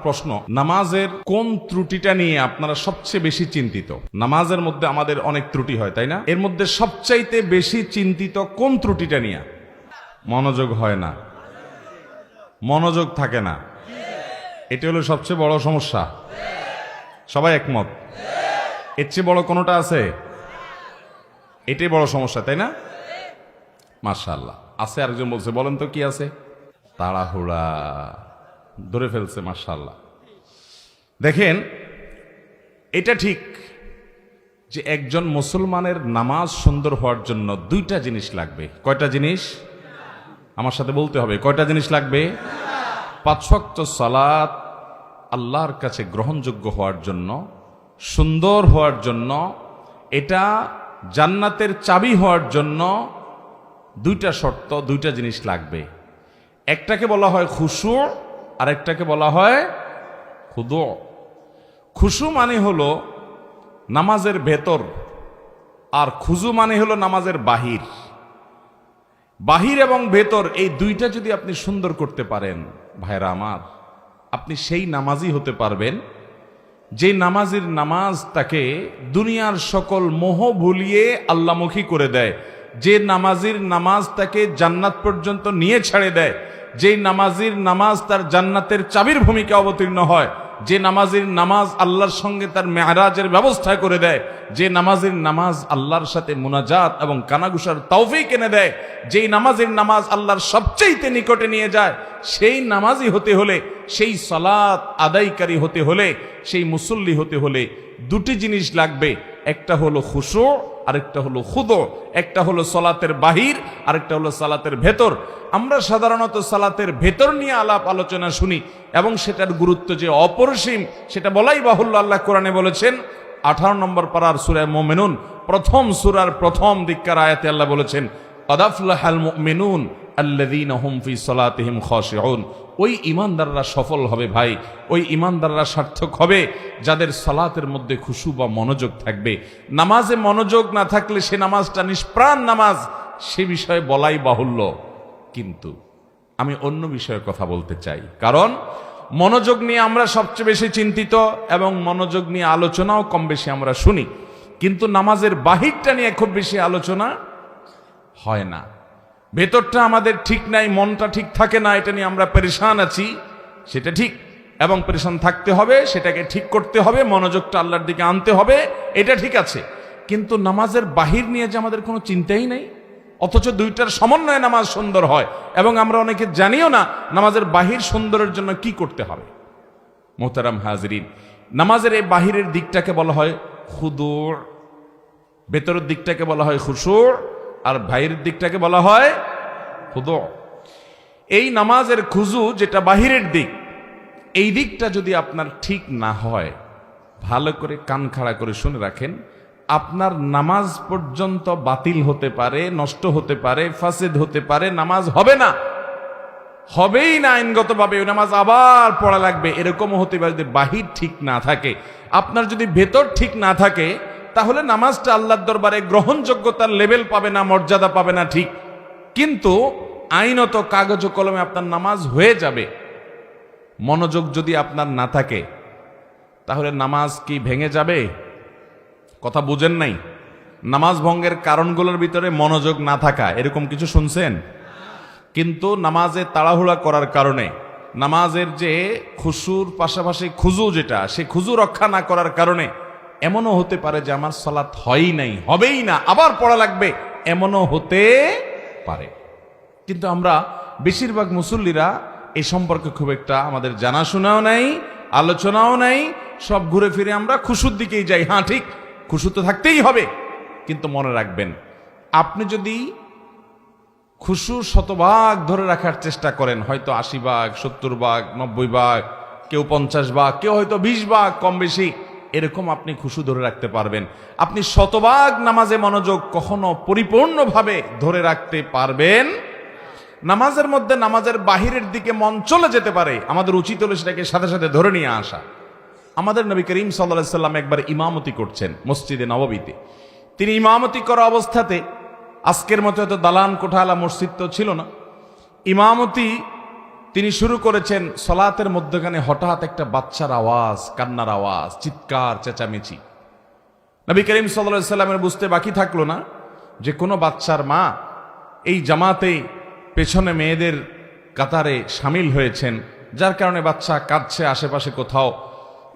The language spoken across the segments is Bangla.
প্রশ্ন, নামাজের কোন ত্রুটিটা নিয়ে আপনারা সবচেয়ে বেশি চিন্তিত? নামাজের মধ্যে আমাদের অনেক ত্রুটি হয়, তাই না? এর মধ্যে সবচাইতে বেশি চিন্তিত কোন ত্রুটিটা নিয়ে? মনোযোগ হয় না, মনোযোগ থাকে না, এটা হলো সবচেয়ে বড় সমস্যা। সবাই একমত? এর চেয়ে বড় কোনোটা আছে? এটাই বড় সমস্যা, তাই না? মাশাআল্লাহ। আছে আরেকজন বলছে, বলেন তো কি আছে? তাড়াহুড়া ধরে ফেলছে। মাশাআল্লাহ। দেখেন, এটা ঠিক যে একজন মুসলমানের নামাজ সুন্দর হওয়ার জন্য দুইটা জিনিস লাগবে। কয়টা জিনিস? আমার সাথে বলতে হবে, কয়টা জিনিস লাগবে? 5 ওয়াক্ত সালাত আল্লাহর কাছে গ্রহণযোগ্য হওয়ার জন্য, সুন্দর হওয়ার জন্য, এটা জান্নাতের চাবি হওয়ার জন্য দুইটা শর্ত, দুইটা জিনিস লাগবে। একটাকে বলা হয় খুশু, আর একটাকে বলা হয় খুদু। খুশু মানে হলো নামাজের ভেতর, আর খুজু মানে হলো নামাজের বাহির। বাহির এবং ভেতর এই দুইটা যদি আপনি সুন্দর করতে পারেন, ভাইরা আমার, আপনি সেই নামাজই হতে পারবেন যে নামাজের নামাজ তাকে দুনিয়ার সকল মোহ ভুলিয়ে আল্লাহমুখী করে দেয়, যে নামাজের নামাজ তাকে জান্নাত পর্যন্ত নিয়ে ছেড়ে দেয়, যে নামাজের নামাজ তার জান্নাতের চাবির ভূমিকা অবতীর্ণ হয়, যে নামাজের নামাজ আল্লাহর সঙ্গে তার মেরাজের ব্যবস্থা করে দেয়, যে নামাজের নামাজ আল্লাহর সাথে মুনাজাত এবং কানাঘুষার তৌফিক এনে দেয়, যেই নামাজের নামাজ আল্লাহর সবচেয়ে নিকটে নিয়ে যায়, সেই নামাজি হতে হলে, সেই সালাত আদায়কারী হতে হলে, সেই মুসল্লি হতে হলে দুটি জিনিস লাগবে। একটা হলো খুশু, আরেকটা হলো খুদু। একটা হলো সালাতের বাহির, আরেকটা হলো সালাতের ভেতর। আমরা সাধারণত সালাতের ভেতর নিয়ে আলাপ আলোচনা শুনি এবং সেটার গুরুত্ব যে অপরিসীম সেটা বলাই বাহুল্য। আল্লাহ কোরআনে বলেছেন 18 নম্বর পারার সূরা মুমিনুন প্রথম সূরার প্রথম দিককার আয়াতে আল্লাহ বলেছেন, ক্বাদ আফলাহাল মুমিনুন আল্লাযীনা হুম ফি সালাতিহিম খাশিউন। ওই ঈমানদাররা সফল হবে ভাই, ওই ঈমানদাররা সার্থক হবে যাদের সালাতের মধ্যে খুশু বা মনোযোগ থাকবে। নামাজে মনোযোগ না থাকলে সে নামাজটা নিষ্প্রাণ নামাজ, সে বিষয়ে বলাই বাহুল্য। কিন্তু আমি অন্য বিষয়ে কথা বলতে চাই, কারণ মনোযোগ নিয়ে আমরা সবচেয়ে বেশি চিন্তিত এবং মনোযোগ নিয়ে আলোচনাও কম বেশি আমরা শুনি, কিন্তু নামাজের বাহিরটা নিয়ে খুব বেশি আলোচনা হয় না। ভেতরটা আমাদের ঠিক নাই, মনটা ঠিক থাকে না, এটা নিয়ে আমরা পেরেশান আছি, সেটা ঠিক, এবং পেরেশান থাকতে হবে, সেটাকে ঠিক করতে হবে, মনোযোগটা আল্লাহর দিকে আনতে হবে, এটা ঠিক আছে। কিন্তু নামাজের বাহির নিয়ে যে আমাদের কোনো চিন্তাই নেই, অথচ দুইটার সমন্বয়ে নামাজ সুন্দর হয়, এবং আমরা অনেকে জানিও না নামাজের বাহির সুন্দরের জন্য কি করতে হবে। মোহতারাম হাজরিন, নামাজের এই বাহিরের দিকটাকে বলা হয় খুদু, ভেতরের দিকটাকে বলা হয় খুশু, আর বাহিরের দিকটাকে বলা হয় খুদু। এই নামাজের খুজু যেটা বাহিরের দিক, এই দিকটা যদি আপনার ঠিক না হয়, ভালো করে কান খাড়া করে শুনে রাখেন, আপনার নামাজ পর্যন্ত বাতিল হতে পারে, নষ্ট হতে পারে, ফাসেদ হতে পারে, নামাজ হবে না, হবেই না আইনগতভাবে, ওই নামাজ আবার পড়া লাগবে। এরকমও হতে পারে যদি বাহির ঠিক না থাকে। আপনার যদি ভেতর ঠিক না থাকে, তাহলে নামাজটা আল্লাহর দরবারে গ্রহণযোগ্যতার লেভেল পাবে না, মর্যাদা পাবে না, ঠিক, কিন্তু আইনত কাগজ ও কলমে আপনার নামাজ হয়ে যাবে। মনোযোগ যদি আপনার না থাকে, তাহলে নামাজ কি ভেঙে যাবে? কথা বুঝেন নাই? নামাজ ভঙ্গের কারণগুলোর ভিতরে মনোযোগ না থাকা, এরকম কিছু শুনছেন? কিন্তু নামাজে তাড়াহুড়া করার কারণে, নামাজের যে খুশুর পাশাপাশি খুজু যেটা, সে খুজু রক্ষা না করার কারণে এমনও হতে পারে যে আমার সালাত হয়ই নাই, হবেই না, আবার পড়া লাগবে, এমনও হতে পারে। কিন্তু আমরা বেশিরভাগ মুসল্লিরা এই সম্পর্কে খুব একটা আমাদের জানাশোনাও নাই, আলোচনাও নাই, সব ঘুরে ফিরে আমরা খুশুর দিকেই যাই। হ্যাঁ ঠিক, খুশু তো থাকতেই হবে, কিন্তু মনে রাখবেন, আপনি যদি খুশু 100 ভাগ ধরে রাখার চেষ্টা করেন, হয়তো 80 ভাগ, 70 ভাগ, 90 ভাগ, কেউ 50 ভাগ, কেউ হয়তো 20 ভাগ, কম বেশি এরকম আপনি খুশু ধরে রাখতে পারবেন। আপনি 100 ভাগ নামাজে মনোযোগ কখনো পরিপূর্ণভাবে ধরে রাখতে পারবেন। নামাজের মধ্যে নামাজের বাহিরের দিকে মন চলে যেতে পারে, আমাদের উচিত হলো সেটাকে সাথে সাথে ধরে নিয়ে আসা। আমাদের নবী করিম সাল্লাল্লাহু আলাইহি সাল্লাম একবার ইমামতি করছেন মসজিদে নববীতে। তিনি ইমামতি করা অবস্থাতে, আজকের মতো এত দালান কোঠালা মসজিদ তো ছিল না, ইমামতি তিনি শুরু করেছেন সলাতের মধ্যখানে হঠাৎ একটা বাচ্চার আওয়াজ, কান্নার আওয়াজ, চিৎকার চেঁচামেচি। নবী করিম সাল্লাল্লাহু আলাইহি সাল্লামের বুঝতে বাকি থাকলো না যে কোনো বাচ্চার মা এই জামাতে পেছনে মেয়েদের কাতারে সামিল হয়েছেন, যার কারণে বাচ্চা কাঁদছে আশেপাশে কোথাও।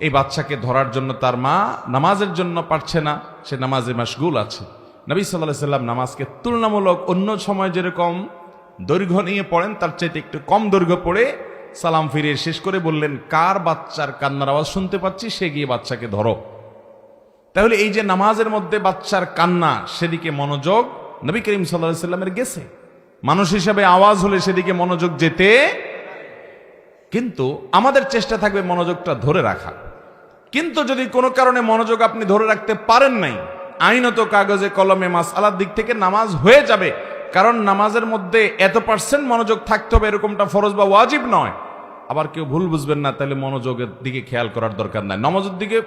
এই বাচ্চাকে ধরার জন্য তার মা নামাজের জন্য পারছে না, সে নামাজে মাশগুল আছে। নবী সাল্লাল্লাহু আলাইহি সাল্লাম নামাজকে তুলনামূলক অন্য সময় যেরকম দৈর্ঘ্য নিয়ে পড়েন তার চাইতে একটু কম দৈর্ঘ্য পড়ে সালাম ফিরিয়ে শেষ করে বললেন, কার বাচ্চার কান্নার আওয়াজ শুনতে পাচ্ছি, সে গিয়ে বাচ্চাকে ধরো। তাহলে এই যে নামাজের মধ্যে বাচ্চার কান্না, সেদিকে মনোযোগ নবী করিম সাল্লাল্লাহু আলাইহি সাল্লামের গেছে। মানুষ হিসাবে আওয়াজ হলে সেদিকে মনোযোগ যেতে, কিন্তু আমাদের চেষ্টা থাকবে মনোযোগটা ধরে রাখা। কিন্তু যদি কোনো কারণে মনোযোগ আপনি ধরে রাখতে পারেন নাই, আইনত কাগজে কলমে মাসআলার দিক থেকে নামাজ হয়ে যাবে। কারণ নামাজের মধ্যে এত % মনোযোগ থাকতে হবে এরকমটা ফরজ বা ওয়াজিব নয়। আবার কেউ ভুল বুঝবেন না, তাহলে মনোযোগের দিকে খেয়াল করার দরকার নাই। মনোযোগ দিকে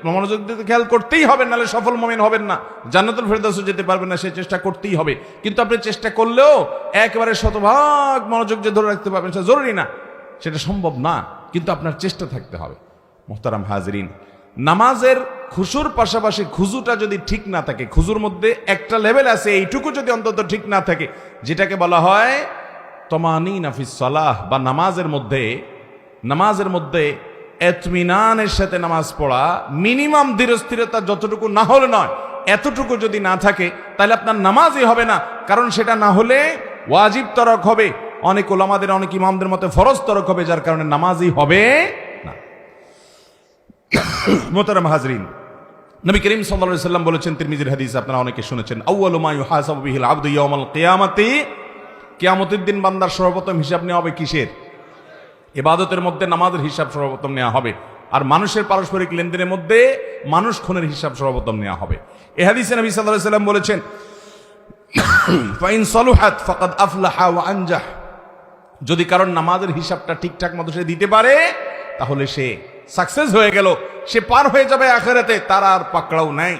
খেয়াল করতেই হবে, নাহলে সফল মুমিন হবেন না, জান্নাতুল ফেরদাউসে যেতে পারবেন না। সেই চেষ্টা করতেই হবে। কিন্তু আপনি চেষ্টা করলেও একেবারে শতভাগ মনোযোগ যে ধরে রাখতে পারবেন সেটা জরুরি না, সেটা সম্ভব না, কিন্তু আপনার চেষ্টা থাকতে হবে। মুহতারাম হাজিরিন, নামাজের খুশুর পাশাপাশি খুজুটা যদি ঠিক না থাকে, খুজুর মধ্যে একটা লেভেল আছে, এইটুকু যদি অন্তত ঠিক না থাকে, যেটাকে বলা হয় তমানিনা ফিস সালাহ, বা নামাজের মধ্যে ইতমিনানের সাথে নামাজ পড়া, মিনিমাম ধীরস্থিরতা যতটুকু না হলে নয়, এতটুকু যদি না থাকে তাহলে আপনার নামাজই হবে না। কারণ সেটা না হলে ওয়াজিব তরক হবে, অনেক ওলামাদের অনেক ইমামদের মতে ফরজ তরক হবে, যার কারণে নামাজই হবে না। মুহতারাম হাজরিন, নবী করিম সাল্লাল্লাহু আলাইহি সাল্লাম বলেছেন, তিরমিজির হাদিস আপনারা অনেকে শুনেছেন, আউয়ালু মা ইউহাসাবু বিহিল আবদু ইয়াউমাল কিয়ামাতি, কিয়ামতের দিন বান্দার সর্বপ্রথম হিসাব নেওয়া হবে কিসের? ইবাদতের মধ্যে নামাজের হিসাব সর্বপ্রথম নেওয়া হবে। আর মানুষের পারস্পরিক লেনদেনের মধ্যে মানুষ খুনের হিসাব সর্বপ্রথম নেওয়া হবে। এই হাদিসে নবী সাল্লাল্লাহু আলাইহি সাল্লাম বলেছেন, ফাইন সালুহাত ফাকাদ আফলাহা ওয়া আনজাহ, যদি কারণ নামাজের হিসাবটা ঠিকঠাক মতো সে দিতে পারে তাহলে সে সাকসেস হয়ে গেল, সে পার হয়ে যাবে আখিরাতে, তার আর পাকড়াও নাই,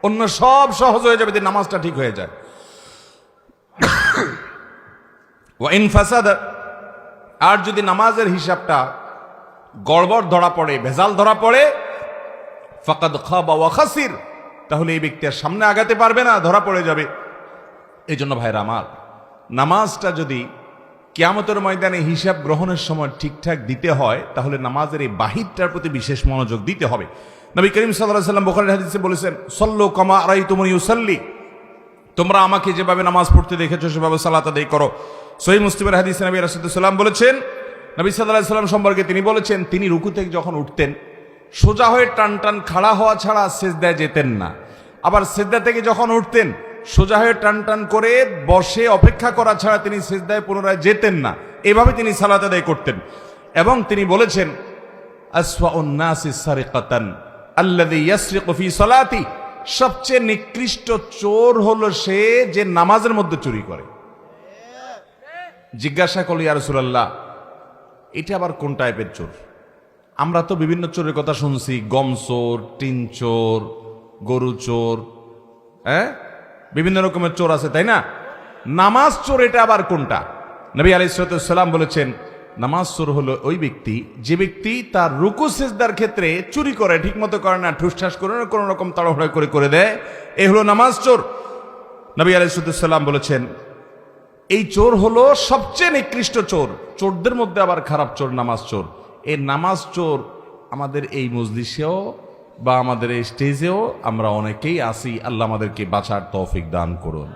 অন্য সব সহজ হয়ে যাবে, যে নামাজটা ঠিক হয়ে যায়। ওয়া ইন ফাসাদা, আর যদি নামাজের হিসাবটা গড়বড় ধরা পড়ে, ভেজাল ধরা পড়ে, ফাকাদ খাবা ওয়া খাসির, তাহলে এই ব্যক্তি আর সামনে আগাতে পারবে না, ধরা পড়ে যাবে। এই জন্য ভাইরা আমার, নামাজটা যদি কিয়ামতের ময়দানে হিসাব গ্রহণের সময় ঠিকঠাক দিতে হয়, তাহলে নামাজের এই বাহিরটার প্রতি বিশেষ মনোযোগ দিতে হবে। নবী করিম সাল্লাল্লাহু আলাইহি সাল্লাম বুখারীর হাদিসে বলেছেন, সাল্লু কামা রাআইতুমুনি ইউসাল্লি, তোমরা আমাকে যেভাবে নামাজ পড়তে দেখেছো সেভাবে সালাত আদায় করো। সহিহ মুসলিমের হাদিসে নবী রাসূলুল্লাহ সাল্লাল্লাহু আলাইহি ওয়াসাল্লাম বলেছেন, নবী সাল্লাল্লাহু আলাইহি ওয়াসাল্লাম সম্পর্কে তিনি বলেছেন, তিনি রুকু থেকে যখন উঠতেন সোজা হয়ে টান টান খাড়া হওয়া ছাড়া সিজদায় যেতেন না। আবার সিজদা থেকে যখন উঠতেন সোজা হয়ে টান টান করে বসে অপেক্ষা করা ছাড়া তিনি সিজদায় পুনরায় যেতেন না। এভাবে তিনি সালাত আদায় করতেন। এবং তিনি বলেছেন, আসওয়াউন নাসি সারিকাতান আল্লাযী ইয়াসরিকু ফি সালাতি, সবচেয়ে নিকৃষ্ট চোর হলো সে যে নামাজের মধ্যে চুরি করে। জিজ্ঞাসা করল, ইয়া রাসূলুল্লাহ, এটা আবার কোন টাইপের চোর? আমরা তো বিভিন্ন চোরের কথা শুনছি, গম চোর, টিন চোর, গরু চোর, বিভিন্ন রকমের চোর আছে, তাই না? নামাজ চোর এটা আবার কোনটা? নবী আলাইহিস সালাম বলেছেন, নামাজ চোর হলো ওই ব্যক্তি যে ব্যক্তি তার রুকু সিজদার ক্ষেত্রে চুরি করে, ঠিকমতো করে না, ঠুসঠাস করে না, কোনো রকম তাড়াহুড়া করে দেয়, এই হলো নামাজ চোর। নবী আলাইহিস সালাম বলেছেন, এই চোর হলো সবচেয়ে নিকৃষ্ট চোর। চোরদের মধ্যে আবার খারাপ চোর নামাজ চোর। এই নামাজ চোর আমাদের এই মজলিসেও বা আমাদের এই স্টেজেও আমরা অনেকেই আসি। আল্লাহ আমাদেরকে বাঁচার তৌফিক দান করুন।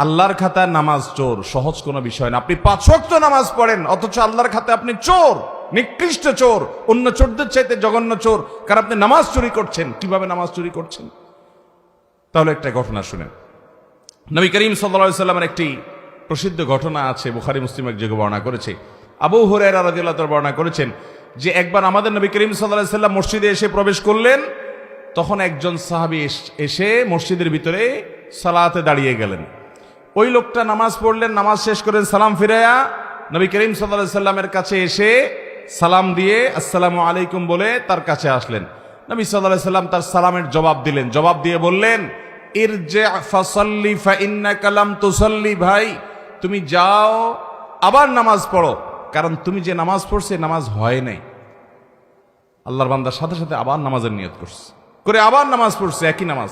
আল্লাহর খাতায় নামাজ চোর সহজ কোনো বিষয় না। আপনি 5 ওয়াক্ত নামাজ পড়েন, অথচ আল্লাহর খাতায় আপনি চোর, নিকৃষ্ট চোর, অন্য চোরদের চাইতে জঘন্য চোর। কারণ আপনি নামাজ চুরি করছেন। কিভাবে নামাজ চুরি করছেন? তাহলে একটা ঘটনা শুনেন। নবী করিম সাল্লাল্লাহু আলাইহি ওয়াসাল্লামের একটি প্রসিদ্ধ ঘটনা আছে, বুখারী মুসলিম এক জায়গায় বর্ণনা করেছে। আবু হুরায়রা রাদিয়াল্লাহু তাআলা বর্ণনা করেছেন যে একবার আমাদের নবী করিম সাল্লাল্লাহু আলাইহি ওয়াসাল্লাম মসজিদে এসে প্রবেশ করলেন। তখন একজন সাহাবী এসে মসজিদের ভিতরে সালাতে দাঁড়িয়ে গেলেন। ওই লোকটা নামাজ পড়লেন, নামাজ শেষ করেন, সালাম ফিরাইয়া নবী করিম সাল্লাল্লাহু আলাইহি ওয়াসাল্লামের কাছে এসে সালাম দিয়ে আসসালামু আলাইকুম বলে তার কাছে আসলেন। নবী সাল্লাল্লাহু আলাইহি ওয়াসাল্লাম তার সালামের জবাব দিলেন। জবাব দিয়ে বললেন, ইরজি ফাসাল্লি ফা ইন্নাকা লাম তুসাল্লি, ভাই তুমি যাও আবার নামাজ পড়ো, কারণ তুমি যে নামাজ পড়ছে নামাজ হয় নাই। আল্লাহর বান্দার সাথে সাথে আবার নামাজের নিয়ত করছে, করে আবার নামাজ পড়ছে, একই নামাজ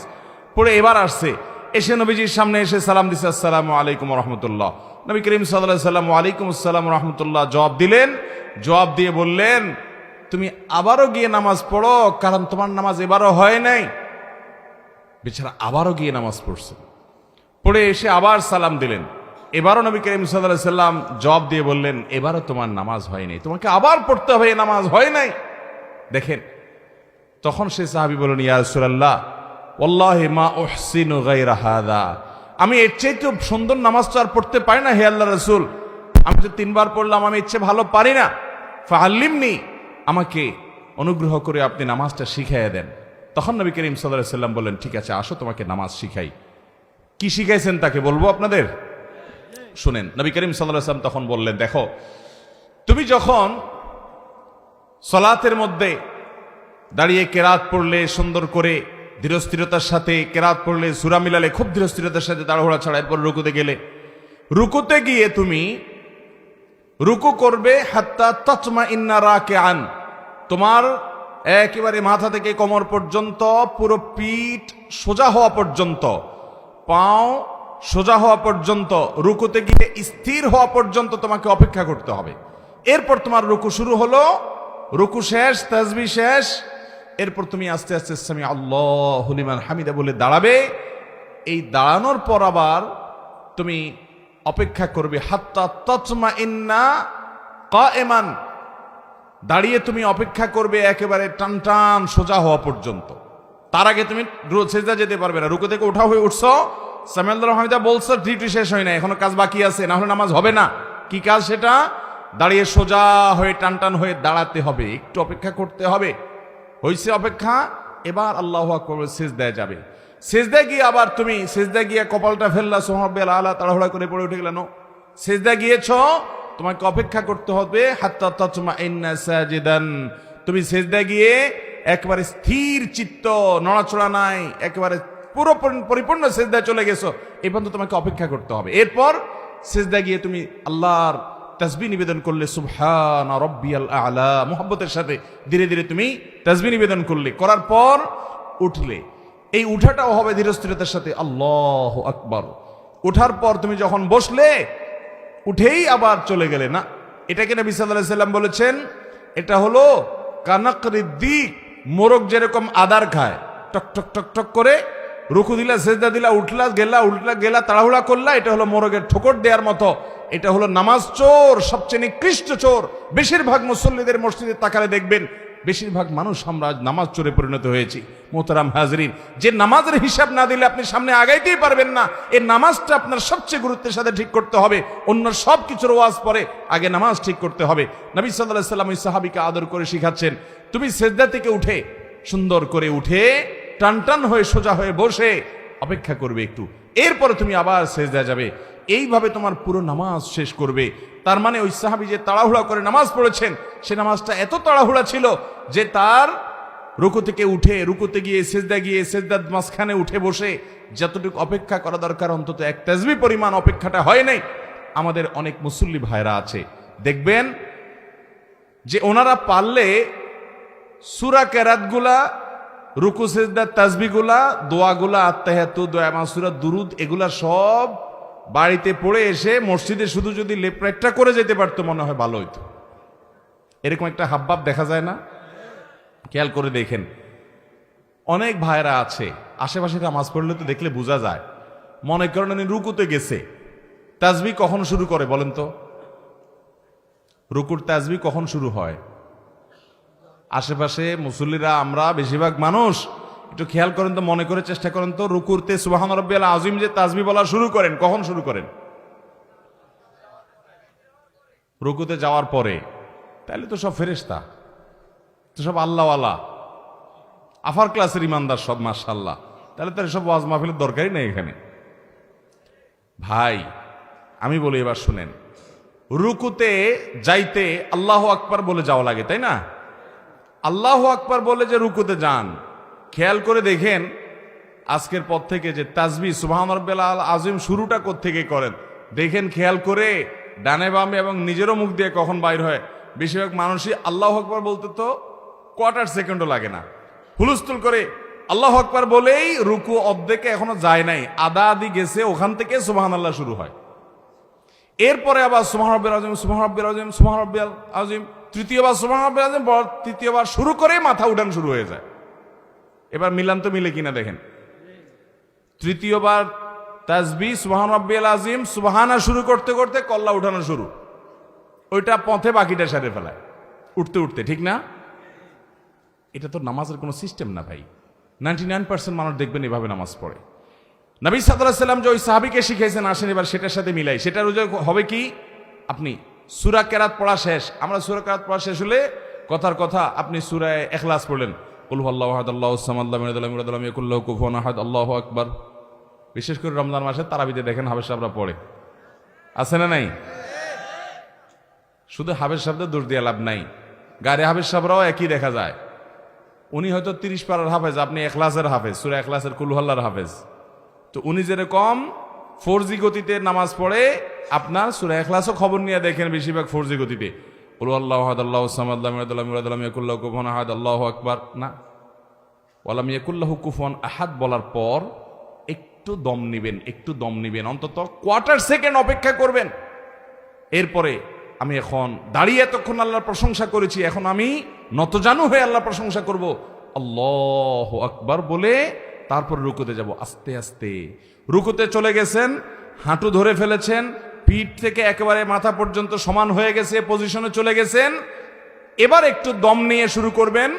পড়ে এবার আসছে, এসে নবীজির সামনে এসে সালাম দিছে, আসসালামু আলাইকুম রহমতুল্লাহ। নবী করিম সাল্লাল্লাহু আলাইহি ওয়াসাল্লাম ওয়ালাইকুম আসসালাম রহমতুল্লাহ জবাব দিলেন। জবাব দিয়ে বললেন, তুমি আবারও গিয়ে নামাজ পড়ো, কারণ তোমার নামাজ এবারও হয় নাই। বেচারা আবারও গিয়ে নামাজ পড়ছে, পড়ে এসে আবার সালাম দিলেন। এবারও নবী করিম সাল্লাল্লাহু আলাইহি ওয়াসাল্লাম জবাব দিয়ে বললেন, এবারও তোমার নামাজ হয় নাই, তোমাকে আবার পড়তে হবে, নামাজ হয় নাই। দেখেন, তখন সে সাহাবী বললেন, ইয়া রাসূলুল্লাহ ওয়াল্লাহি মা উহসিনু গায়রা হাযা, আমি এর চাইতে সুন্দর নামাজ তো আর পড়তে পারি না হে আল্লাহর রাসূল, আমি তো 3 বার পড়লাম, আমি ইচ্ছে ভালো পারি না। ফাআল্লিমনি, আমাকে অনুগ্রহ করে আপনি নামাজটা শিখাইয়া দেন। তখন নবী করিম সাল্লাল্লাহু আলাইহি ওয়াসাল্লাম বললেন, ঠিক আছে আসো, তোমাকে নামাজ শিখাই। কি শিখাইছেন তাকে বলবো আপনাদের, শুনেন। নবী করিম সাল্লাল্লাহু আলাইহি ওয়াসাল্লাম তখন বললেন, দেখো তুমি যখন সালাতের মধ্যে দাঁড়িয়ে কেরাত পড়লে, সুন্দর করে ধীরস্থিরতার সাথে কেরাত পড়লে, সূরা মিলালে খুব ধীরস্থিরতার সাথে, তাড়াহুড়া ছাড়া, এরপর রুকুতে গেলে, রুকুতে গিয়ে তুমি রুকু করবে হাত্তা তাতমাইন্না রাকিআন, তোমার একেবারে মাথা থেকে কোমর পর্যন্ত পুরো পিঠ সোজা হওয়া পর্যন্ত, পাও সোজা হওয়া পর্যন্ত, রুকুতে গিয়ে স্থির হওয়া পর্যন্ত তোমাকে অপেক্ষা করতে হবে। এরপর তোমার রুকু শুরু হলো, রুকু শেষ, তাসবিহ শেষ, এরপর তুমি আস্তে আস্তে সামি আল্লাহু লিমান হামিদা বলে দাঁড়াবে। এই দাঁড়ানোর পর আবার তুমি অপেক্ষা করবে হাত্তা তাতমাইন্না কায়েমান, দাঁড়িয়ে তুমি অপেক্ষা করবে একেবারে টান টান সোজা হওয়া পর্যন্ত। তার আগে তুমি সেজদা যেতে পারবে না। রুকু থেকে উঠা হয়ে উঠছো, সামি আল্লাহু হামিদা বলছো, ডিউটি শেষ হয় না, এখনো কাজ বাকি আছে, না হলে নামাজ হবে না। কি কাজ সেটা? দাঁড়িয়ে সোজা হয়ে টান টান হয়ে দাঁড়াতে হবে, একটু অপেক্ষা করতে হবে। হইছে অপেক্ষা, এবার আল্লাহু আকবার সিজদায় যাবে। সিজদায় গিয়ে আবার তুমি সিজদায় গিয়ে কপালটা ফেললা, সুবহানাল্লাহিল আলা, তাড়াহুড়া করে পড়ে উঠে গেলা, সিজদায় গিয়েছো, তোমাকে অপেক্ষা করতে হবে হাত্তা তাতমাইন্না সাজিদান, তুমি সিজদায় গিয়ে একেবারে স্থির চিত্ত, নড়াচড়া নাই, একেবারে পুরো পরিপূর্ণ সিজদায় চলে গেছো, এই পর্যন্ত তোমাকে অপেক্ষা করতে হবে। এরপর সিজদায় গিয়ে তুমি আল্লাহর তাসবিহ নিবেদন করলে, সুবহানা রাব্বিয়াল আ'লা, মুহাব্বতের সাথে ধীরে ধীরে তুমি তাসবিহ নিবেদন করলে, করার পর উঠলে। এই উঠাটাও হবে ধীরস্থিরতার সাথে, আল্লাহু আকবার। উঠার পর তুমি যখন বসলে, উঠেই আবার চলে গেলে না, এটাকে নবী সাল্লাল্লাহু আলাইহি ওয়াসাল্লাম বলেছেন, এটা হলো কানাকরিদ্দিক, মোরগ যেরকম আদার খায়, টক টক টক টক করে, রুকু দিলা, সেজদা দিলা, উঠলা গেলা, তাড়াহুড়া করলা, এটা হলো মোরগের ঠোকর দেওয়ার মতো। এটা হলো নামাজ চোর, সবচেয়ে নিকৃষ্ট চোর। বেশিরভাগ মুসল্লিদের মসজিদে তাকালে দেখবেন, বেশিরভাগ মানুষ আমরা নামাজ চোরে পরিণত হয়েছি। মোহতারাম হাজরিন, যে নামাজের হিসাব না দিলে আপনি সামনে আগাইতেই পারবেন না, এই নামাজটা আপনার সবচেয়ে গুরুত্বের সাথে ঠিক করতে হবে। অন্য সব কিছুর ওয়াজ পরে, আগে নামাজ ঠিক করতে হবে। নবী সাল্লাল্লাহু আলাইহি ওয়াসাল্লাম ওই সাহাবীকে আদর করে শিখাচ্ছেন, তুমি সেজদা থেকে উঠে সুন্দর করে উঠে টান টান হয়ে সোজা হয়ে বসে অপেক্ষা করবে একটু, এরপরে তুমি আবার সেজদা যাবে। এইভাবে তোমার পুরো নামাজ শেষ করবে। তার মানে ওই সাহাবী যে তাড়াহুড়া করে নামাজ পড়েছেন, সে নামাজটা এত তাড়াহুড়া ছিল যে তার রুকু থেকে উঠে, রুকুতে গিয়ে সেজদা গিয়ে, সেজদার মাঝখানে উঠে বসে যতটুকু অপেক্ষা করা দরকার, অন্তত এক তাসবিহ পরিমাণ অপেক্ষাটা হয় নাই। আমাদের অনেক মুসল্লি ভাইরা আছে, দেখবেন যে ওনারা পারলে সূরা কেরাতগুলা, রুকু সেজদার তাসবিহগুলা, দোয়াগুলা, আত্তাহিয়াতু, দোয়া মাসুরা, দুরুদ, এগুলা সব বাড়িতে পড়ে এসে মসজিদে শুধু যদি লেপটা করে যেতে পারতো, মনে হয় ভালো হইতো। এরকম একটা হাবভাব দেখা যায় না? খেয়াল করে দেখেন, অনেক ভাইরা আছে আশেপাশে নামাজ পড়লে তো দেখলে বোঝা যায়, মনে করেন উনি রুকুতে গেছে, তাসবিহ কখন শুরু করে বলেন তো? রুকুর তাসবিহ কখন শুরু হয়? আশেপাশে মুসল্লিরা, আমরা বেশিরভাগ মানুষ একটু খেয়াল করেন তো, মনে করে চেষ্টা করেন তো, রুকুরতে সুবহান রাব্বিয়াল আযীম যে তাসবিহ বলা শুরু করেন, কখন শুরু করেন? রুকুতে যাওয়ার পরে। তাহলে তো সব ফেরেশতা, তো সব আল্লাহওয়ালা, আফার ক্লাসের ইমানদার সব, মাশাআল্লাহ। তাহলে তার সব ওয়াজ মাহফিলের দরকারই নেই এখানে। ভাই আমি বলি, এবার শুনেন, রুকুতে যাইতে আল্লাহু আকবার বলে যাওয়া লাগে, তাই না? আল্লাহু আকবার বলে যে রুকুতে যান, খেয়াল করে দেখেন আজকের পর থেকে যে তাসবিহ সুবহান রাব্বিয়াল আযীম শুরুটা কোত্থেকে করেন দেখেন, খেয়াল করে ডানে বামে এবং নিজেরও মুখ দিয়ে কখন বাইর হয়, বেশিরভাগ মানুষই আল্লাহু আকবার বলতে তো কোয়ার্টার সেকেন্ডও লাগে না, হুলস্থুল করে আল্লাহু আকবার বলেই রুকু অর্ধেকে এখনো যায় নাই, আদা আদি গেছে, ওখান থেকে সুবহানাল্লাহ শুরু হয়। এরপরে আবার সুবহান রাব্বিয়াল আযীম, সুবহান রাব্বিয়াল আযীম, সুবহান রাব্বিয়াল আযীম, তৃতীয়বার সুবহান রাব্বিয়াল আযীম, তৃতীয়বার শুরু করে মাথা উঠান শুরু হয়ে যায়। এবার মিলান তো মিলে কিনা দেখেন। তৃতীয়বার তাসবিহ সুবহান রাব্বিয়াল আযীম, সুবহানা শুরু করতে করতে কল্লা উঠানো শুরু, ওইটা পথে বাকিটা সেরে ফেলায় উঠতে উঠতে, ঠিক না? এটা তো নামাজের কোনো সিস্টেম না ভাই। 99% মানুষ দেখবেন এভাবে নামাজ পড়ে। নবী সাল্লাল্লাহু আলাইহি ওয়াসাল্লাম যে ওই সাহাবীকে শিখাইছেন, আসেন এবার সেটার সাথে মিলাই। সেটার হবে কি, আপনি সূরা কেরাত পড়া শেষ, আমরা সূরা কেরাত পড়া শেষ হলে কথার কথা আপনি সূরা ইখলাস পড়লেন, কুল হুয়াল্লাহু আহাদ আল্লাহুস সামাদ লাম ইয়ালিদ ওয়ালাম ইউলাদ ওয়ালাম ইয়াকুল লাহু কুফুয়ান আহাদ, আল্লাহু আকবার। বিশেষ করে রমজান মাসে তারাবিতে দেখেন হাফেজ সাহেবরা পড়ে, আছে না নাই? শুধু হাফেজ সাহেবদের দোষ দিয়ে লাভ নাই, গাড়ি হাফেজ সাহেবরাও একই দেখা যায়। উনি হয়তো 30 পারার হাফেজ, আপনি ইখলাসের হাফেজ, সূরা ইখলাসের কুল হুয়াল্লাহর হাফেজ। তো উনি যেরকম 4G গতিতে নামাজ পড়ে, আপনার সূরা ইখলাসও খবর নিয়ে দেখেন বেশিরভাগ 4G গতিতে, কুল হুয়াল্লাহু আহাদ আল্লাহুস সামাদ লাম ইয়ালিদ ওয়ালাম ইউলাদ ওয়ালাম ইয়াকুল লাহু কুফুয়ান আহাদ, আল্লাহু আকবার না, ওয়ালাম ইয়াকুল লাহু কুফুয়ান আহাদ বলার পর একটু দম নিবেন, একটু দম নিবেন, অন্তত কোয়ার্টার সেকেন্ড অপেক্ষা করবেন। এরপরে আমি এখন দাঁড়িয়ে এতক্ষণ আল্লাহর প্রশংসা করেছি, এখন আমি নতজানু হয়ে আল্লাহর প্রশংসা করব, আল্লাহু আকবার বলে তারপর রুকুতে যাব। আস্তে আস্তে রুকুতে চলে গেছেন, হাঁটু ধরে ফেলেছেন, পিঠ থেকে একেবারে মাথা পর্যন্ত সমান হয়ে গেছে, পজিশনে চলে গেছেন। এবার একটু দম নিয়ে শুরু করবেন,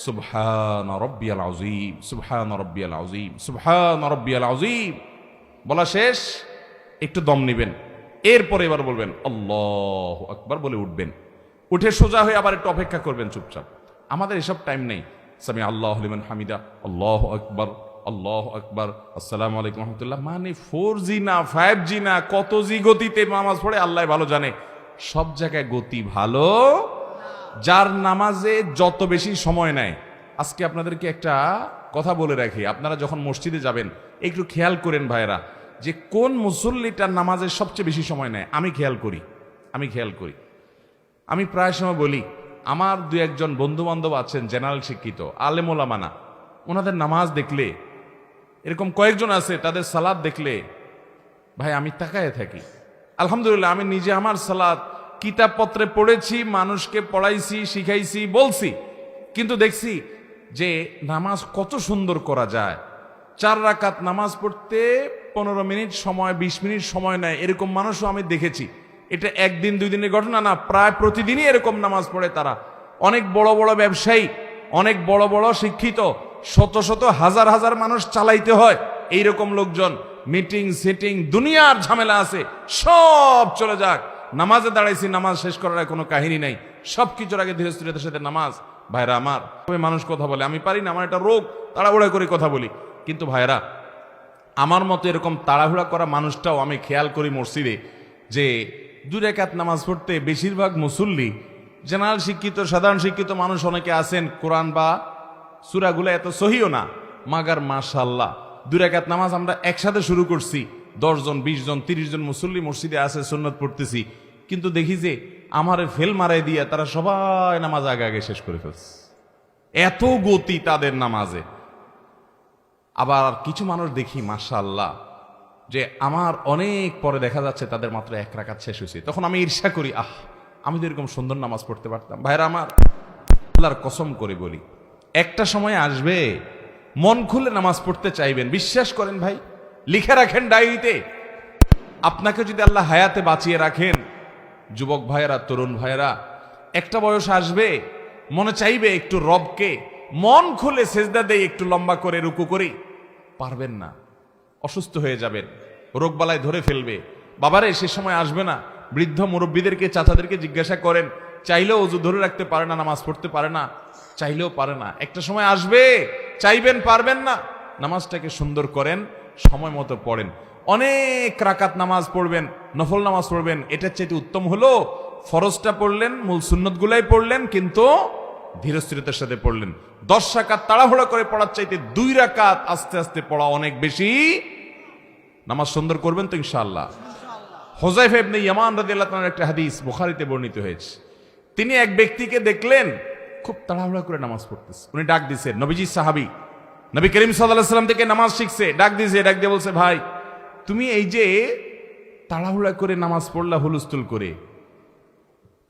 সুবহান রাব্বিয়াল আযীম, সুবহান রাব্বিয়াল আযীম, সুবহান রাব্বিয়াল আযীম বলা শেষ, একটু দম নিবেন। এরপরে এবার বলবেন আল্লাহু আকবার বলে উঠবেন, উঠে সোজা হয়ে আবার একটু অপেক্ষা করবেন চুপচাপ। আমাদের এসব টাইম নেই। সামি আল্লাহু লিমান হামিদা, আল্লাহু আকবার, আল্লাহু আকবার, আসসালামু আলাইকুম রাহমাতুল্লাহ, মানে 4G না 5G না কত জি গতিতে নামাজ পড়ে আল্লাহ ভালো জানে। সব জায়গায় গতি ভালো, যার নামাজে যত বেশি সময় নেয়। আজকে আপনাদেরকে একটা কথা বলে রাখি, আপনারা যখন মসজিদে যাবেন একটু খেয়াল করেন ভাইরা, যে কোন মুসল্লিটার নামাজের সবচেয়ে বেশি সময় নেয়। আমি খেয়াল করি, আমি প্রায় সময় বলি, আমার দু একজন বন্ধু বান্ধব আছেন জেনারেল শিক্ষিত, আলেম ওলামা না, ওনাদের নামাজ দেখলে, এরকম কয়েকজন আছে তাদের সালাত দেখলে ভাই আমি তাকায় থাকি। আলহামদুলিল্লাহ আমি নিজে আমার সালাত কিতাবপত্রে পড়েছি, মানুষকে পড়াইছি, শিখাইছি, বলছি, কিন্তু দেখছি যে নামাজ কত সুন্দর করা যায়। 4 রাকাত নামাজ পড়তে 15 মিনিট সময়, 20 মিনিট সময় নেয়, এরকম মানুষও আমি দেখেছি। এটা একদিন 2 দিনের ঘটনা না, প্রায় প্রতিদিনই এরকম নামাজ পড়ে তারা। অনেক বড় বড় ব্যবসায়ী, অনেক বড় বড় শিক্ষিত, শত শত হাজার হাজার মানুষ চালাইতে হয়, এইরকম লোকজন মিটিং সেটিং দুনিয়ার ঝামেলা আছে, সব চলে যাক, নামাজে দাঁড়াইছি, নামাজ শেষ করার কোনো কাহিনী নাই, সবকিছুর আগে ধীরে স্থিরতার সাথে নামাজ। ভাইরা আমার, মানুষ কথা বলে, আমি পারি না, আমার একটা রোগ, তাড়াহুড়া করে কথা বলি। কিন্তু ভাইরা আমার মতো এরকম তাড়াহুড়া করা মানুষটাও আমি খেয়াল করি মসজিদে, যে 2 রাকাত নামাজ পড়তে বেশিরভাগ মুসল্লি জেনারেল শিক্ষিত, সাধারণ শিক্ষিত মানুষ অনেকে আছেন, কোরআন বা সূরাগুলো এত সহিও না, মাগার মাশাআল্লাহ 2 রাকাত নামাজ আমরা একসাথে শুরু করছি, 10 জন 20 জন 30 জন মুসল্লি মসজিদে আছে, সুন্নত পড়তেছি, কিন্তু দেখি যে আমারে ফেল মারাই দিয়ে তারা সবাই নামাজ আগে আগে শেষ করে ফেলছে। এত গতি তাদের নামাজে। আবার কিছু মানুষ দেখি মাশাআল্লাহ যে আমার অনেক পরে দেখা যাচ্ছে তাদের মাত্র 1 রাকাত শেষ হয়েছে, তখন আমি ঈর্ষা করি, আমি তো এরকম সুন্দর নামাজ পড়তে পারতাম। ভাইরা আমার, আল্লাহর কসম করে বলি, একটা সময় আসবে মন খুলে নামাজ পড়তে চাইবেন, বিশ্বাস করেন ভাই, লিখে রাখেন ডায়েরিতে। আপনাকে যদি আল্লাহ হায়াতে বাঁচিয়ে রাখেন, যুবক ভাইয়েরা, তরুণ ভাইয়েরা, একটা বয়স আসবে মনে চাইবে একটু রবকে মন খুলে সেজদা দেই, একটু লম্বা করে রুকু করি, পারবেন না, অসুস্থ হয়ে যাবেন, রোগবালায় ধরে ফেলবে। বাবারে সে সময় আসবে না। বৃদ্ধ মুরব্বীদেরকে, চাচাদেরকে জিজ্ঞাসা করেন, চাইলেও ওযু ধরে রাখতে পারে না, নামাজ পড়তে পারে না, চাইলেও পারে না। একটা সময় আসবে চাইবেন, পারবেন না। নামাজটাকে সুন্দর করেন, সময় মতো পড়েন, অনেক রাকাত নামাজ পড়বেন, নফল নামাজ পড়বেন। এটার চাইতে উত্তম হলো ফরজটা পড়লেন, মূল সুন্নতগুলাই পড়লেন, কিন্তু ধীরস্থিরতার সাথে পড়লেন। 10 রাকাত তাড়াহুড়া করে পড়ার চাইতে 2 রাকাত আস্তে আস্তে পড়া অনেক বেশি। নামাজ সুন্দর করবেন তো ইনশাআল্লাহ? হুযায়ফা ইবনে ইয়ামান রাদিয়াল্লাহু তাআলার একটা হাদিস বুখারীতে বর্ণিত হয়েছে। তিনি এক ব্যক্তিকে দেখলেন খুব তাড়াহুড়া করে নামাজ পড়তেছে। উনি ডাক দিয়েছেন, নবীজি সাহাবী, নবী করিম সাল্লাল্লাহু আলাইহি সাল্লাম থেকে নামাজ শিখছে, ডাক দিয়ে বলছে, ভাই তুমি এই যে তাড়াহুড়া করে নামাজ পড়লা হুলস্থুল করে,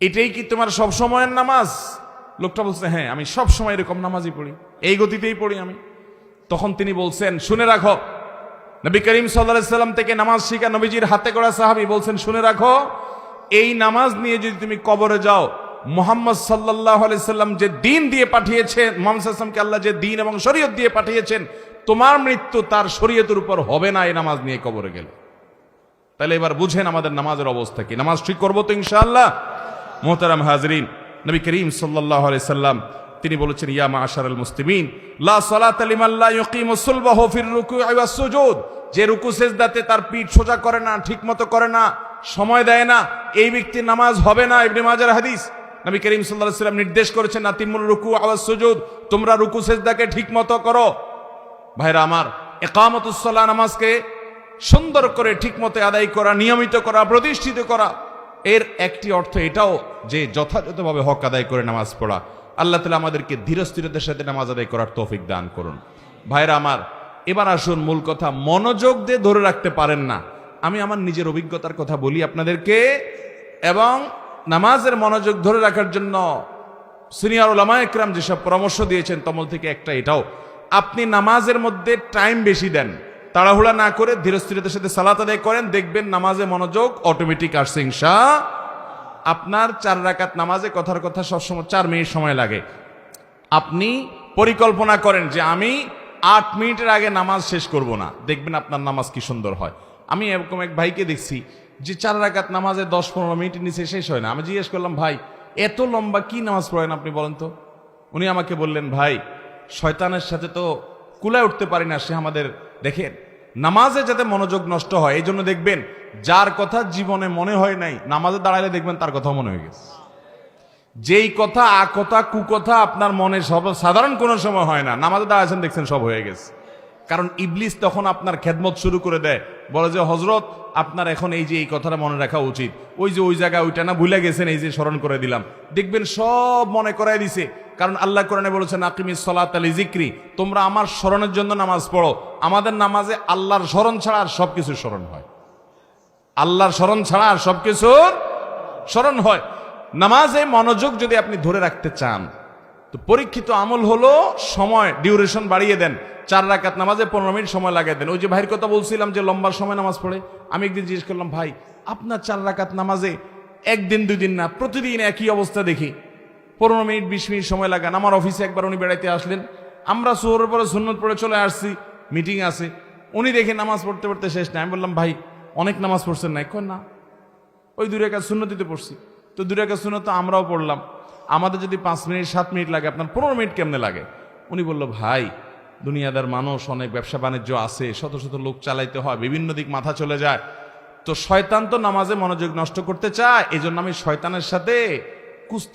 এটাই কি তোমার সব সময়ের নামাজ? লোকটা বলছে, হ্যাঁ আমি সব সময় এরকম নামাজই পড়ি, এই গতিতেই পড়ি আমি। তখন তিনি বলছেন, শুনে রাখো, নবী করিম সাল্লাল্লাহু আলাইহি সাল্লাম থেকে নামাজ শিখা নবীজির হাতে করা সাহাবী বলছেন, শুনে রাখো, এই নামাজ নিয়ে যদি তুমি কবরে যাও, মুহাম্মদ সাল্লাল্লাহু আলাইহি সাল্লাম যে দ্বীন দিয়ে পাঠিয়েছেন, মুহাম্মদ সাল্লাল্লাহু আলাইহি সাল্লামকে আল্লাহ যে দ্বীন এবং শরীয়ত দিয়ে পাঠিয়েছেন, তোমার মৃত্যু তার শরীয়তের উপর হবে না এই নামাজ নিয়ে কবরে গেলে। তাহলে এবার বুঝেন আমাদের নামাজের অবস্থা কি। নামাজ ঠিক করবো তো ইনশাআল্লাহ? মুহতারাম হাজরিন, নবী করিম সাল্লাল্লাহু আলাইহি সাল্লাম তিনি বলেছেন, ইয়া মাআশারাল মুসলিমিন লা সালাতা লিমান লা ইউকিমু সুলবাহু ফির রুকুই ওয়াস সুজুদ, যে রুকু সিজদাতে তার পিঠ সোজা করে না, ঠিকমতো করে না, সময় দেয় না, এই ব্যক্তির নামাজ হবে না। ইবনে মাজার হাদিস, নবী করিম সাল্লাল্লাহু আলাইহি সাল্লাম নির্দেশ করেছেন, আতিমুর রুকু ওয়াস সুজুদ, তোমরা রুকু সিজদাকে ঠিকমতো করো। ভাইরা আমার, ইকামাতুস সালাহ, নামাজকে সুন্দর করে ঠিকমতো আদায় করা, নিয়মিত করা, প্রতিষ্ঠিত করা, এর একটি অর্থ এটাও যে যথাযথভাবে হক আদায় করে নামাজ পড়া। আল্লাহ তাআলা আমাদেরকে ধীরস্থিরতার সাথে নামাজ আদায় করার তৌফিক দান করুন। ভাইরা আমার, এবার আসুন মূল কথা। মনোযোগ দিয়ে ধরে রাখতে পারেন না, আমি আমার নিজের অভিজ্ঞতার কথা বলি আপনাদেরকে, এবং নামাজের মনোযোগ ধরে রাখার জন্য সিনিয়র উলামায়ে ইকরাম যেসব পরামর্শ দিয়েছেন তমল থেকে একটা এটাও, আপনি নামাজের মধ্যে টাইম বেশি দেন, তাড়াহুড়া না করে ধীরস্থিরতার সাথে সালাত আদায় করেন, দেখবেন নামাজে মনোযোগ অটোমেটিক আসছে ইনশাআল্লাহ। আপনার 4 রাকাত নামাজে কথার কথা সবসময় 4 মিনিট সময় লাগে। আপনি পরিকল্পনা করেন যে আমি 8 মিনিটের আগে নামাজ শেষ করব না, দেখবেন আপনার নামাজ কি সুন্দর হয়। আমি এরকম এক ভাইকে দেখছি যে 4 রাকাত নামাজে 10-15 মিনিটের নিচে শেষ হয় না। আমি জিজ্ঞেস করলাম, ভাই এত লম্বা কি নামাজ পড়েন আপনি বলেন তো? উনি আমাকে বললেন, ভাই শয়তানের সাথে তো কুলায় উঠতে পারি না, সে আমাদের দেখেন নামাজে যাতে মনোযোগ নষ্ট হয় এই জন্য দেখবেন যার কথা জীবনে মনে হয় নাই, নামাজে দাঁড়াইলে দেখবেন তার কথা মনে হয়ে গেছে। যেই কথা আকথা কুকথা আপনার মনে সব সাধারণ কোনো সময় হয় না, নামাজে দাঁড়াচ্ছেন দেখছেন সব হয়ে গেছে। কারণ ইবলিস তখন আপনার খেদমত শুরু করে দেয়, বলে যে হযরত আপনার এখন এই যে এই কথাটা মনে রাখা উচিত, ওই যে ওই জায়গায় ওইটা না ভুলে গেছেন, এই যে স্মরণ করে দিলাম, দেখবেন সব মনে করাই দিছে। কারণ আল্লাহ কোরআনে বলেছেন, আকিমিস সালাতা লিযিকরি, তোমরা আমার স্মরণের জন্য নামাজ পড়ো। আমাদের নামাজে আল্লাহর স্মরণ ছাড়া আর সবকিছু স্মরণ হয়, আল্লাহর স্মরণ ছাড়া আর সবকিছুর স্মরণ হয়। নামাজে মনোযোগ যদি আপনি ধরে রাখতে চান তো পরীক্ষিত আমল হলো সময় ডিউরেশন বাড়িয়ে দেন। 4 রাকাত নামাজে 15 মিনিট সময় লাগিয়ে দেন। ওই যে ভাইয়ের কথা বলছিলাম যে লম্বা সময় নামাজ পড়ে, আমি একদিন জিজ্ঞেস করলাম, ভাই আপনার 4 রাকাত নামাজে একদিন 2 দিন না প্রতিদিন একই অবস্থা দেখি, 15 মিনিট 20 মিনিট সময় লাগান। আমার অফিসে একবার উনি বেড়াইতে আসলেন, আমরা সুহরের পরে সুন্নত পড়ে চলে আসছি, মিটিং আছে, উনি দেখে নামাজ পড়তে পড়তে শেষ না। আমি বললাম, ভাই অনেক নামাজ পড়ছেন না? কই না, ওই 2 রাকাত সুন্নতিতে পড়ছি। তো 2 রাকাত সুন্নত তো আমরাও পড়লাম, আমাদের যদি 5 মিনিট 7 মিনিট লাগে, আপনার 15 মিনিট কেমনে লাগে? উনি বলল, ভাই দুনিয়াদার মানুষ, অনেক ব্যবসা বাণিজ্য আছে, শত শত লোক চালাইতে হয়, বিভিন্ন দিক মাথা চলে যায়, তো শয়তান তো নামাজে মনোযোগ নষ্ট করতে চায়, এই জন্য আমি শয়তানের সাথে কুস্তি